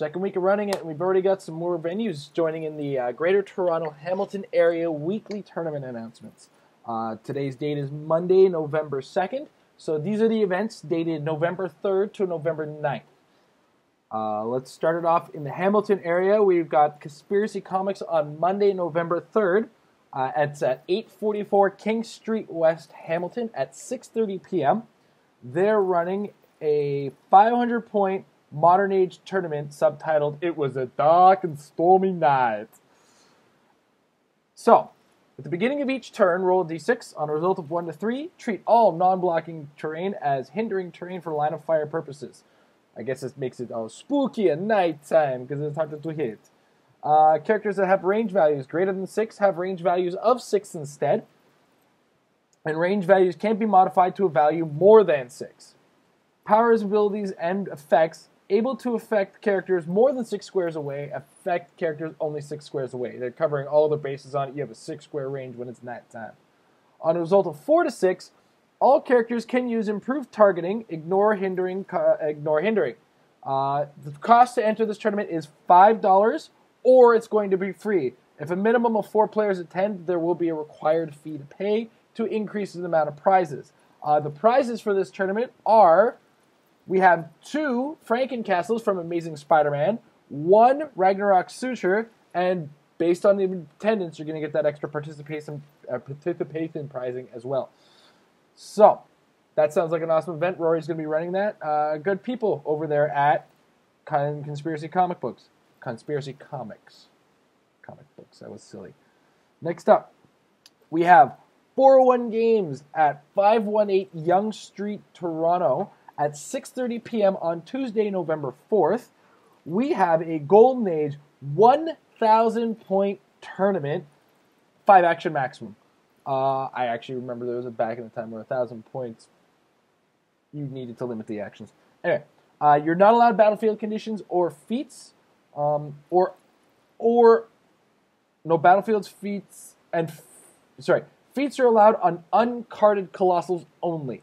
Second week of running it, and we've already got some more venues joining in the Greater Toronto Hamilton area weekly tournament announcements. Today's date is Monday, November 2nd. So these are the events dated November 3rd to November 9th. Let's start it off in the Hamilton area. We've got Conspiracy Comics on Monday, November 3rd. It's at 844 King Street West, Hamilton at 6:30 p.m. They're running a 500-point Modern Age tournament subtitled, "It Was a Dark and Stormy Night." So, at the beginning of each turn, roll a d6 on a result of 1 to 3. Treat all non-blocking terrain as hindering terrain for line of fire purposes. I guess this makes it all spooky at night time because it's harder to hit. Characters that have range values greater than 6 have range values of 6 instead. And range values can't be modified to a value more than 6. Powers, abilities, and effects able to affect characters more than 6 squares away affect characters only 6 squares away. They're covering all the bases on it. You have a 6 square range when it's night time. On a result of 4 to 6, all characters can use improved targeting, ignore hindering. The cost to enter this tournament is $5, or it's going to be free. If a minimum of 4 players attend, there will be a required fee to pay to increase the amount of prizes. The prizes for this tournament are, we have 2 Frankencastles from Amazing Spider-Man, 1 Ragnarok Suture, and based on the attendance, you're going to get that extra participation prizing as well. So, that sounds like an awesome event. Rory's going to be running that. Good people over there at Conspiracy Comic Books. Conspiracy Comics. Comic Books. That was silly. Next up, we have 401 Games at 518 Yonge Street, Toronto at 6:30 p.m. on Tuesday, November 4th. We have a Golden Age 1,000-point tournament, 5 action maximum. I actually remember there was a back in the time where 1,000 points, you needed to limit the actions. Anyway, you're not allowed battlefield conditions or feats, no battlefields, feats, and feats are allowed on uncarded colossals only.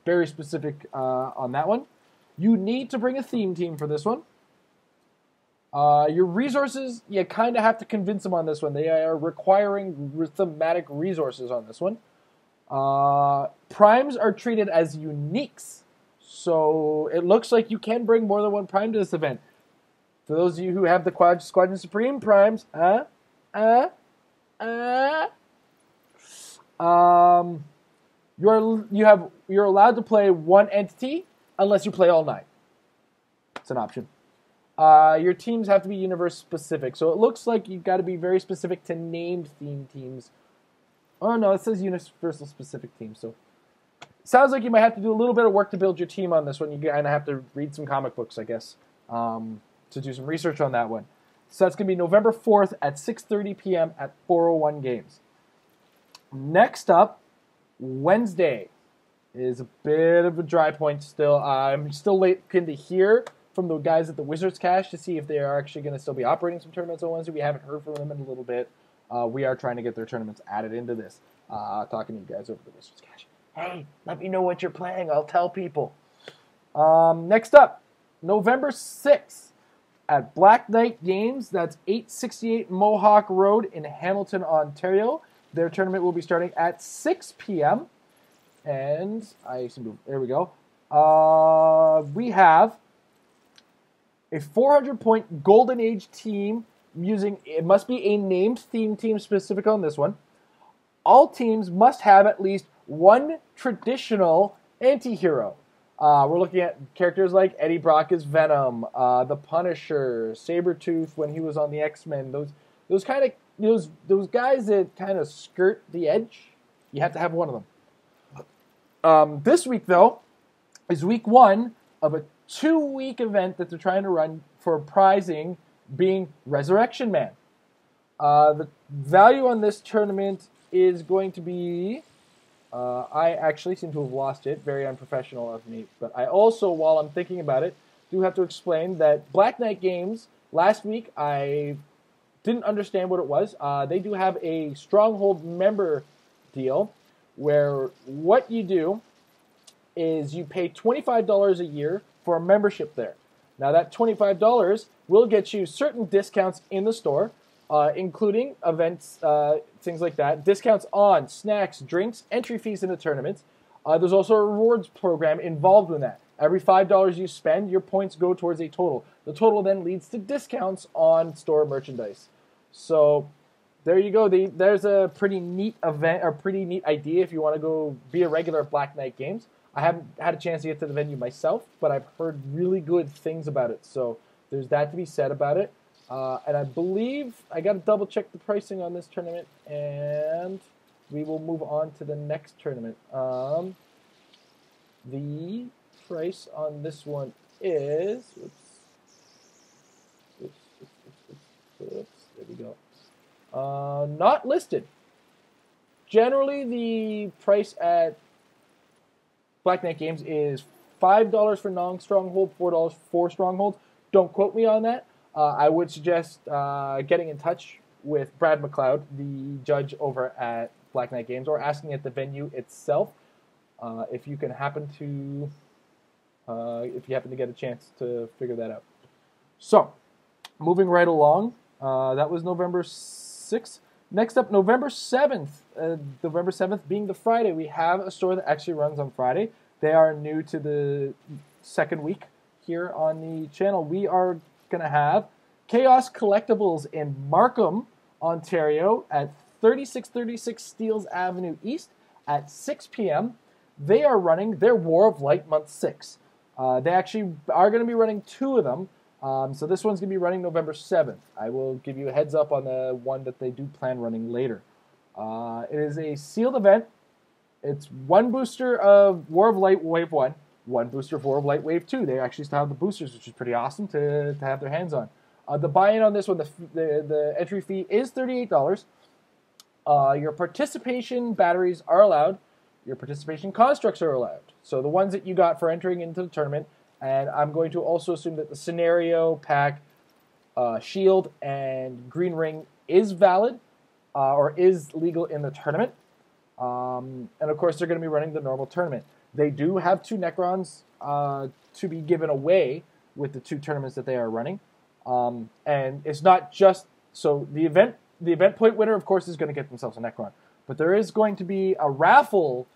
Very specific on that one. You need to bring a theme team for this one. Your resources, you kind of have to convince them on this one. They are requiring thematic resources on this one. Primes are treated as uniques, so it looks like you can bring more than one prime to this event. For those of you who have the Squadron Supreme primes, you're allowed to play 1 entity unless you play all 9. It's an option. Your teams have to be universe specific, so it looks like you've got to be very specific to named theme teams. Oh no, it says universal specific teams, so it sounds like you might have to do a little bit of work to build your team on this one. You kind of have to read some comic books, I guess, to do some research on that one. So that's going to be November 4th at 6:30 p.m. at 401 Games. Next up, Wednesday is a bit of a dry point still. I'm still looking to hear from the guys at the Wizards Cache to see if they are actually going to still be operating some tournaments on Wednesday. We haven't heard from them in a little bit. We are trying to get their tournaments added into this. Talking to you guys over the Wizards Cache. Hey, let me know what you're playing. I'll tell people. Next up, November 6th at Black Knight Games. That's 868 Mohawk Road in Hamilton, Ontario. Their tournament will be starting at 6 p.m. And there we go. We have a 400-point Golden Age team using, it must be a named theme team specific on this one. All teams must have at least 1 traditional anti-hero. We're looking at characters like Eddie Brock as Venom, the Punisher, Sabretooth when he was on the X-Men. Those guys that kind of skirt the edge. You have to have one of them. This week, though, is week 1 of a 2-week event that they're trying to run for prizing being Resurrection Man. The value on this tournament is going to be, I actually seem to have lost it, very unprofessional of me, but I also, while I'm thinking about it, do have to explain that Black Knight Games, last week I didn't understand what it was. They do have a Stronghold member deal where what you do is you pay $25 a year for a membership there. Now that $25 will get you certain discounts in the store, including events, things like that, discounts on snacks, drinks, entry fees into tournaments. There's also a rewards program involved in that. Every $5 you spend, your points go towards a total. The total then leads to discounts on store merchandise. So there you go. There's a pretty neat event, or pretty neat idea if you want to go be a regular at Black Knight Games. I haven't had a chance to get to the venue myself, but I've heard really good things about it. So there's that to be said about it. And I believe I got to double check the pricing on this tournament, and we will move on to the next tournament. The price on this one is, there we go. Not listed. Generally, the price at Black Knight Games is $5 for non-stronghold, $4 for stronghold. Don't quote me on that. I would suggest getting in touch with Brad McLeod, the judge over at Black Knight Games, or asking at the venue itself if you happen to get a chance to figure that out. So, moving right along, that was November 6th. Next up, November 7th. November 7th being the Friday, we have a store that actually runs on Friday. They are new to the second week here on the channel. We are going to have Chaos Collectibles in Markham, Ontario at 3636 Steeles Avenue East at 6 p.m. They are running their War of Light Month 6. They actually are going to be running two of them. So this one's going to be running November 7th. I will give you a heads up on the one that they do plan running later. It is a sealed event. It's one booster of War of Light Wave 1, one booster of War of Light Wave 2. They actually still have the boosters, which is pretty awesome to have their hands on. The buy-in on this one, the entry fee is $38. Your participation batteries are allowed. Your participation constructs are allowed. So the ones that you got for entering into the tournament, and I'm going to also assume that the scenario pack, shield, and green ring is valid or is legal in the tournament. And of course, they're going to be running the normal tournament. They do have two Necrons to be given away with the two tournaments that they are running. And it's not just so the event point winner, of course, is going to get themselves a Necron. But there is going to be a raffle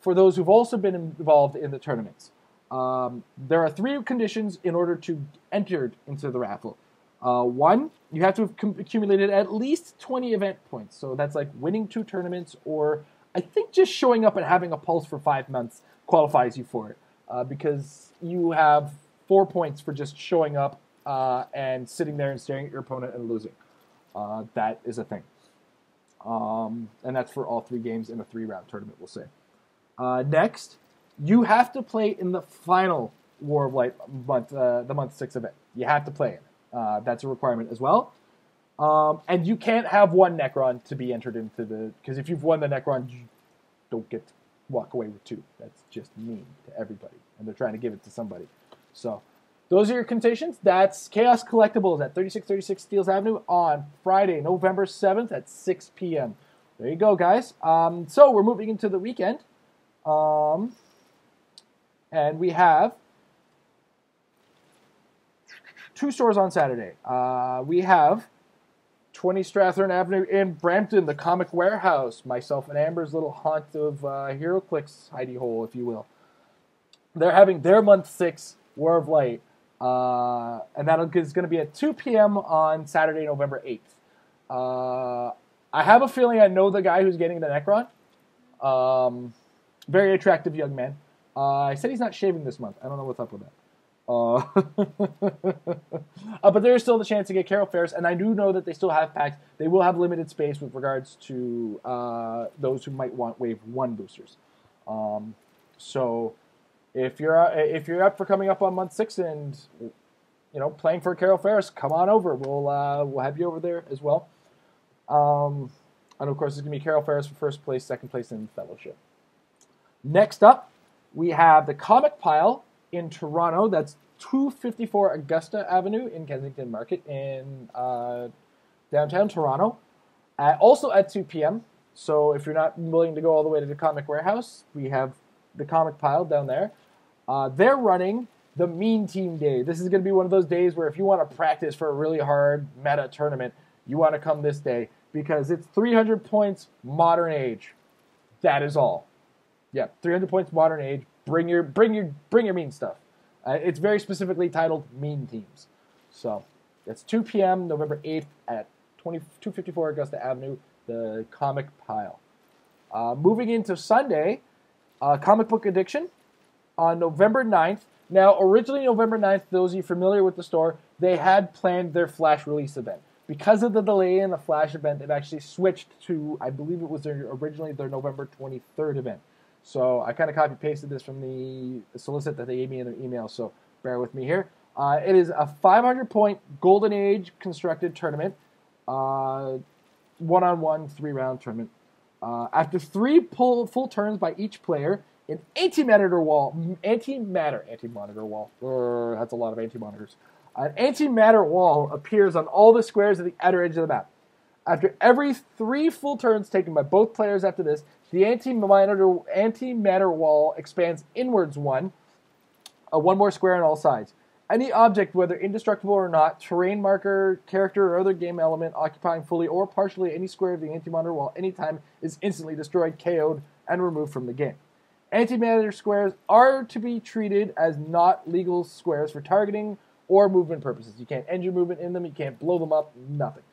for those who've also been involved in the tournaments. There are three conditions in order to enter into the raffle. One, you have to have accumulated at least 20 event points. So that's like winning two tournaments, or I think just showing up and having a pulse for 5 months qualifies you for it. Because you have 4 points for just showing up and sitting there and staring at your opponent and losing. That is a thing. And that's for all three games in a 3-round tournament, we'll say. Next, you have to play in the final War of Light month, the month 6 event. You have to play in it. That's a requirement as well. And you can't have one Necron to be entered into because if you've won the Necron, you don't get to walk away with two. That's just mean to everybody. And they're trying to give it to somebody. So, those are your conditions. That's Chaos Collectibles at 3636 Steeles Avenue on Friday, November 7th at 6 p.m. There you go, guys. So, we're moving into the weekend. And we have two stores on Saturday. We have 20 Strathern Avenue in Brampton, the Comic Warehouse. Myself and Amber's little haunt of Heroclix hidey hole, if you will. They're having their month 6 War of Light. And that is going to be at 2 p.m. on Saturday, November 8th. I have a feeling I know the guy who's getting the Necron. Very attractive young man. I said he's not shaving this month. I don't know what's up with that. But there is still the chance to get Carol Ferris, and I do know that they still have packs. They will have limited space with regards to those who might want Wave 1 boosters. So if you're up for coming up on month 6 and playing for Carol Ferris, come on over. We'll have you over there as well. And of course, it's gonna be Carol Ferris for first place, second place in Fellowship. Next up, we have the Comic Pile in Toronto. That's 254 Augusta Avenue in Kensington Market in downtown Toronto. Also at 2 p.m. So if you're not willing to go all the way to the Comic Warehouse, we have the Comic Pile down there. They're running the Mean Team Day. This is going to be one of those days where if you want to practice for a really hard meta tournament, you want to come this day because it's 300 points Modern Age. That is all. Yeah, 300 points Modern Age. Bring your mean stuff. It's very specifically titled Mean Teams. So it's 2 p.m. November 8th at 254 Augusta Avenue, the Comic Pile. Moving into Sunday, Comic Book Addiction on November 9th. Now, originally November 9th, those of you familiar with the store, they had planned their Flash release event. Because of the delay in the Flash event, they've actually switched to, I believe it was originally their November 23rd event. So I kind of copy-pasted this from the solicit that they gave me in their email, so bear with me here. It is a 500-point Golden Age constructed tournament, one-on-one, 3-round tournament. After 3 full turns by each player, an anti-monitor wall, that's a lot of anti-monitors. An antimatter wall appears on all the squares at the outer edge of the map. After every 3 full turns taken by both players after this, the antimatter wall expands inwards one more square on all sides. Any object, whether indestructible or not, terrain marker, character, or other game element occupying fully or partially any square of the antimatter wall anytime is instantly destroyed, KO'd, and removed from the game. Antimatter squares are to be treated as not legal squares for targeting or movement purposes. You can't end your movement in them, you can't blow them up, nothing.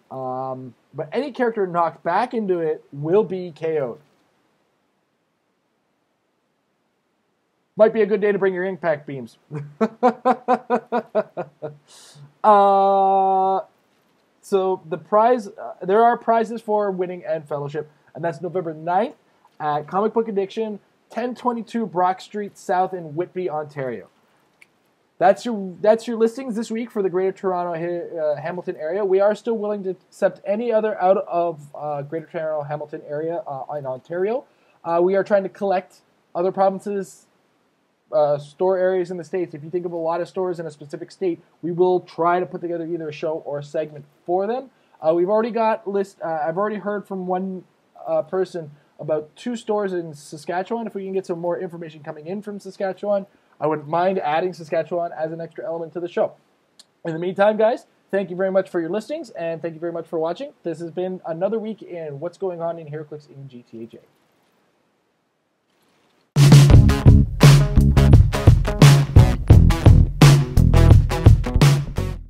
But any character knocked back into it will be KO'd. Might be a good day to bring your impact beams. So the prize, there are prizes for winning and fellowship, and that's November 9th at Comic Book Addiction, 1022 Brock Street South in Whitby, Ontario. That's your listings this week for the Greater Toronto Hamilton area. We are still willing to accept any other out of Greater Toronto Hamilton area in Ontario. We are trying to collect other provinces' store areas in the States. If you think of a lot of stores in a specific state, we will try to put together either a show or a segment for them. We've already got I've already heard from one person about 2 stores in Saskatchewan. If we can get some more information coming in from Saskatchewan, I wouldn't mind adding Saskatchewan as an extra element to the show. In the meantime, guys, thank you very much for your listings, and thank you very much for watching. This has been another week in What's Going On in Heroclix in GTAJ.